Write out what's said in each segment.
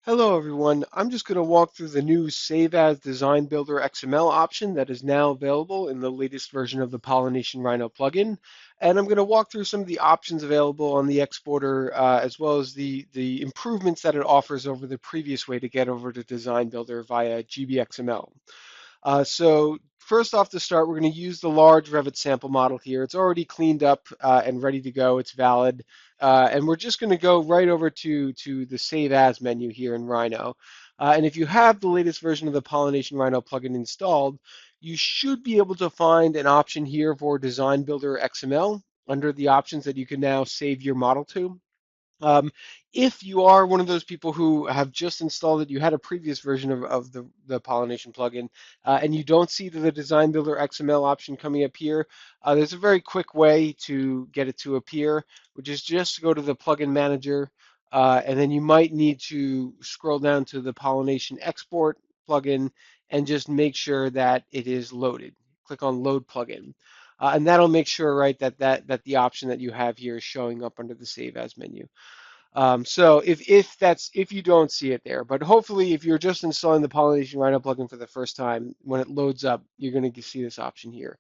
Hello everyone, I'm just going to walk through the new Save as DesignBuilder XML option that is now available in the latest version of the Pollination Rhino plugin. And I'm going to walk through some of the options available on the exporter as well as the improvements that it offers over the previous way to get over to DesignBuilder via GBXML. So first off to start, we're going to use the large Revit sample model here. It's already cleaned up and ready to go. It's valid. And we're just going to go right over to the Save As menu here in Rhino. And if you have the latest version of the Pollination Rhino plugin installed, you should be able to find an option here for Design Builder XML under the options that you can now save your model to. Um, if you are one of those people who have just installed it, you had a previous version of the pollination plugin, and you don't see the Design Builder XML option coming up here, there's a very quick way to get it to appear, which is just to go to the plugin manager, and then you might need to scroll down to the pollination export plugin and just make sure that it is loaded. Click on load plugin. And that'll make sure, right, that the option that you have here is showing up under the Save As menu. So if you don't see it there, but hopefully if you're just installing the Pollination Rhino plugin for the first time, when it loads up, you're going to see this option here.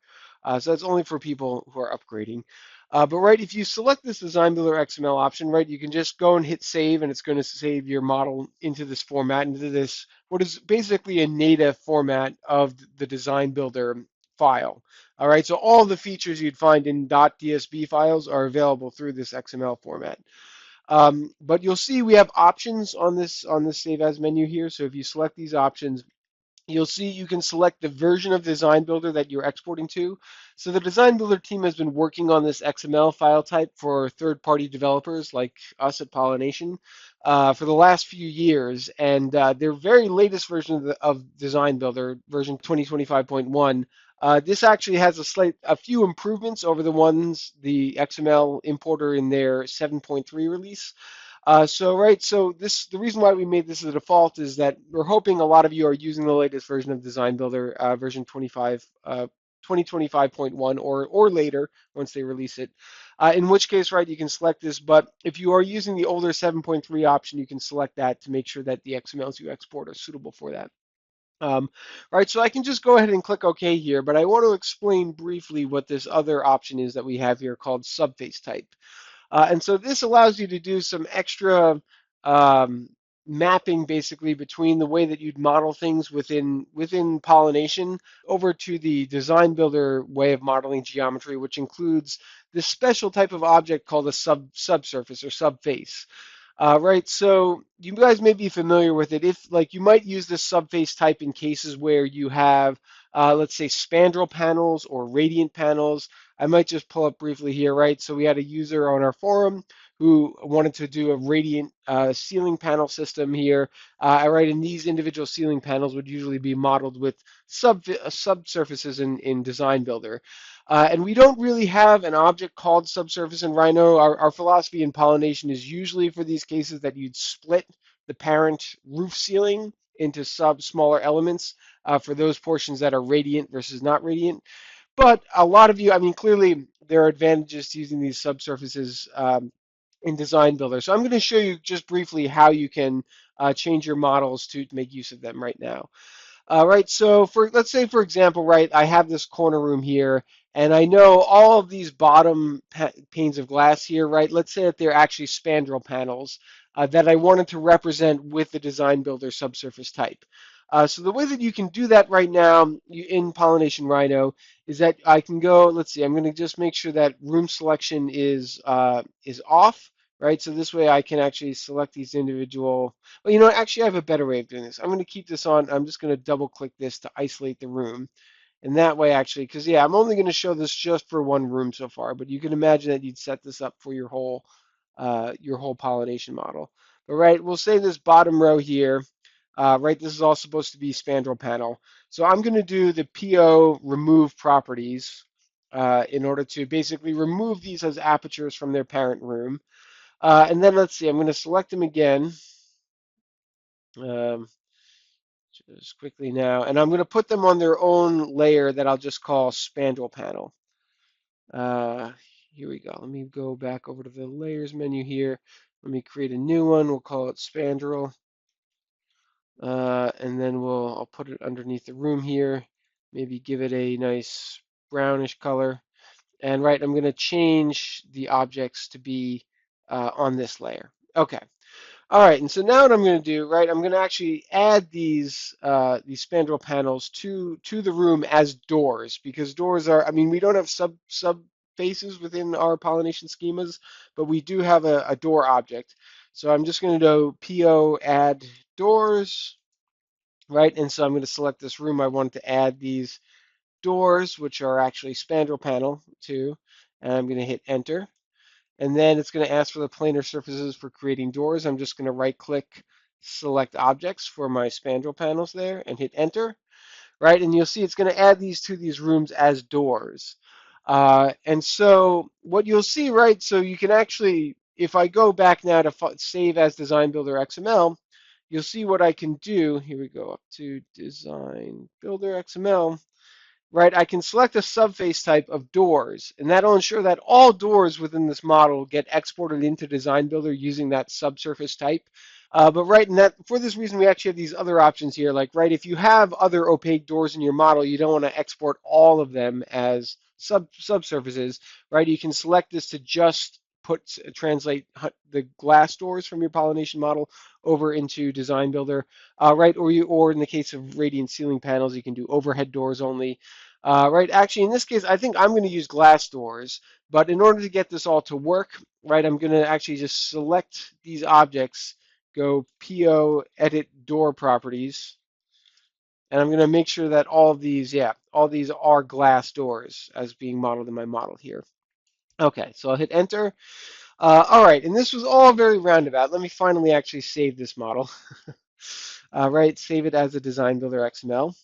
So that's only for people who are upgrading. But right, if you select this Design Builder XML option, right, you can just go and hit save, and it's going to save your model into this format, into this what is basically a native format of the Design Builder file. All right, so all the features you'd find in .dsb files are available through this XML format. But you'll see we have options on this Save As menu here. So if you select these options, you'll see you can select the version of Design Builder that you're exporting to. So the Design Builder team has been working on this XML file type for third-party developers like us at Pollination for the last few years, and their very latest version of Design Builder, version 2025.1. This actually has a few improvements over the ones the XML importer in their 7.3 release. The reason why we made this as a default is that we're hoping a lot of you are using the latest version of Design Builder, version 2025.1 or later once they release it. In which case, right, you can select this. But if you are using the older 7.3 option, you can select that to make sure that the XMLs you export are suitable for that. Um, right, so I can just go ahead and click OK here, but I want to explain briefly what this other option is that we have here called subface type. And so this allows you to do some extra um, mapping basically between the way that you'd model things within pollination over to the design builder way of modeling geometry, which includes this special type of object called a subsurface or subface. Right, so you guys may be familiar with it. If like you might use this subface type in cases where you have, let's say, spandrel panels or radiant panels. I might just pull up briefly here, right? So we had a user on our forum who wanted to do a radiant ceiling panel system here. Right, and these individual ceiling panels would usually be modeled with subsurfaces in Design Builder. And we don't really have an object called subsurface in Rhino. Our philosophy in pollination is usually for these cases that you'd split the parent roof ceiling into smaller elements for those portions that are radiant versus not radiant. But a lot of you, I mean, clearly there are advantages to using these subsurfaces in Design Builder. So I'm going to show you just briefly how you can change your models to make use of them right now. Right, so let's say for example, right, I have this corner room here, and I know all of these bottom panes of glass here, right? Let's say that they're actually spandrel panels that I wanted to represent with the Design Builder subsurface type. So the way that you can do that right now in Pollination Rhino is that I can go. Let's see. I'm going to just make sure that room selection is off, right? So this way I can actually select these individual. Well, you know, actually, I have a better way of doing this. I'm going to keep this on. I'm just going to double click this to isolate the room. And that way, actually, because yeah, I'm only going to show this just for one room so far, but you can imagine that you'd set this up for your whole pollination model. But right, we'll say this bottom row here, right, this is all supposed to be spandrel panel. So I'm going to do the PO remove properties in order to basically remove these as apertures from their parent room. And then let's see, I'm going to select them again. Um, just quickly now, and I'm going to put them on their own layer that I'll just call spandrel panel. Uh, Here we go. Let me go back over to the layers menu here. Let me create a new one. We'll call it spandrel. And then I'll put it underneath the room here, maybe give it a nice brownish color. And right, I'm going to change the objects to be on this layer. Okay. All right, and so now what I'm going to do, right, I'm going to actually add these spandrel panels to the room as doors, because doors are, I mean, we don't have sub faces within our pollination schemas, but we do have a door object. So I'm just going to do PO add doors, right, and so I'm going to select this room. I want to add these doors, which are actually spandrel panel to, and I'm going to hit enter. And then it's going to ask for the planar surfaces for creating doors. I'm just going to right click, select objects for my spandrel panels there and hit enter, right? And you'll see it's going to add these to these rooms as doors. And so what you'll see, right, so you can actually, if I go back now to save as DesignBuilder XML, you'll see what I can do. Here we go, up to DesignBuilder XML. Right, I can select a subface type of doors, and that'll ensure that all doors within this model get exported into Design Builder using that subsurface type. But right in that, for this reason, we actually have these other options here. Like, right, if you have other opaque doors in your model, you don't want to export all of them as subsurfaces, right? You can select this to just translate the glass doors from your pollination model over into Design Builder, right? Or in the case of radiant ceiling panels, you can do overhead doors only. Right, actually, in this case, I think I'm going to use glass doors, but in order to get this all to work, right, I'm going to actually just select these objects, go PO, edit door properties, and I'm going to make sure that all of these, yeah, all these are glass doors as being modeled in my model here. Okay, so I'll hit enter. All right, and this was all very roundabout. Let me finally actually save this model. Right, save it as a Design Builder XML.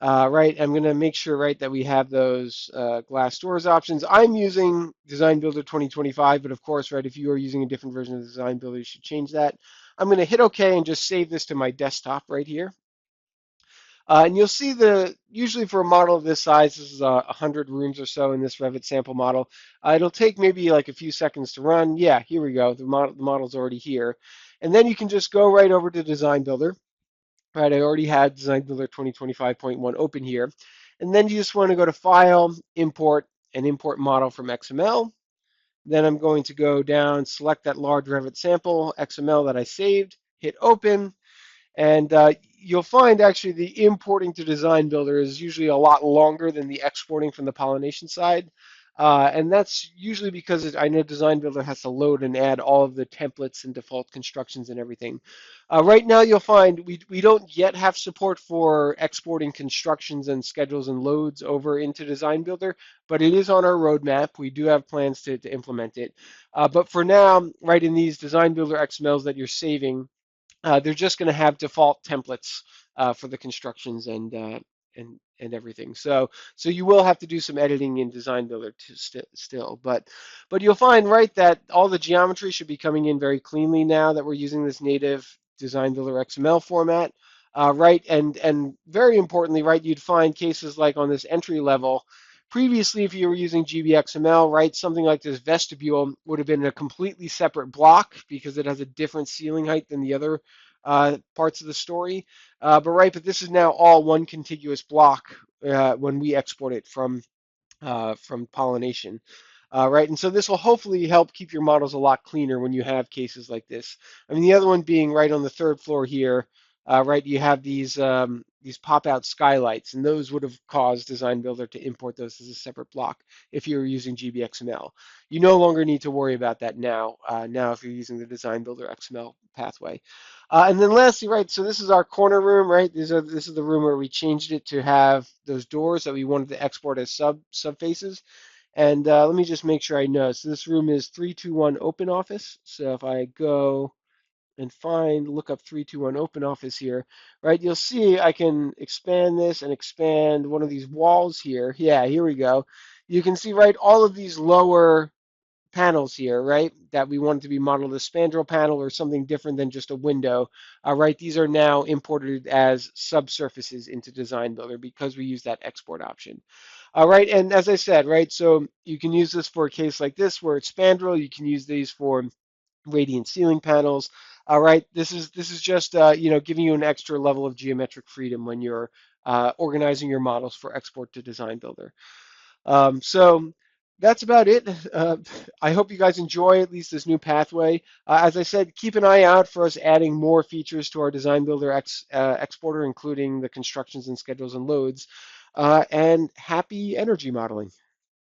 Right, I'm going to make sure, right, that we have those glass doors options. I'm using Design Builder 2025, but of course, right, if you are using a different version of Design Builder, you should change that. I'm going to hit OK and just save this to my desktop right here. And you'll see usually for a model of this size, this is 100 rooms or so in this Revit sample model. It'll take maybe like a few seconds to run. Yeah, here we go. The model's already here. And then you can just go right over to Design Builder. Right, I already had Design Builder 2025.1 open here. And then you just want to go to File, Import, and Import Model from XML. Then I'm going to go down, select that large Revit sample XML that I saved, hit Open, and you'll find actually the importing to Design Builder is usually a lot longer than the exporting from the pollination side. And that's usually because I know Design Builder has to load and add all of the templates and default constructions and everything. Right now you'll find we don't yet have support for exporting constructions and schedules and loads over into Design Builder, but it is on our roadmap. We do have plans to implement it. But for now, right in these Design Builder XMLs that you're saving, they're just going to have default templates for the constructions and everything. So you will have to do some editing in Design Builder still, but you'll find, right, that all the geometry should be coming in very cleanly now that we're using this native Design Builder XML format. Right, and very importantly, right, you'd find cases like on this entry level. Previously, if you were using GBXML, right, something like this vestibule would have been a completely separate block because it has a different ceiling height than the other parts of the story. But this is now all one contiguous block when we export it from pollination. Right, and so this will hopefully help keep your models a lot cleaner when you have cases like this. I mean, the other one being right on the third floor here, right, you have these pop-out skylights, and those would have caused Design Builder to import those as a separate block if you were using GBXML. You no longer need to worry about that now, now if you're using the Design Builder XML pathway. And then lastly, right, so this is our corner room, right? This is the room where we changed it to have those doors that we wanted to export as subfaces. And let me just make sure I know. So this room is 321 Open Office. So if I go and look up 321 Open Office here, right, you'll see I can expand this and expand one of these walls here. Yeah, here we go. You can see, right, all of these lower panels here, right, that we want to be modeled as spandrel panel or something different than just a window, right, these are now imported as subsurfaces into Design Builder because we use that export option. All right, and as I said, right, so you can use this for a case like this where it's spandrel. You can use these for radiant ceiling panels. All right, this is just giving you an extra level of geometric freedom when you're organizing your models for export to Design Builder. So that's about it. I hope you guys enjoy at least this new pathway. As I said, keep an eye out for us adding more features to our Design Builder exporter, including the constructions and schedules and loads. And happy energy modeling.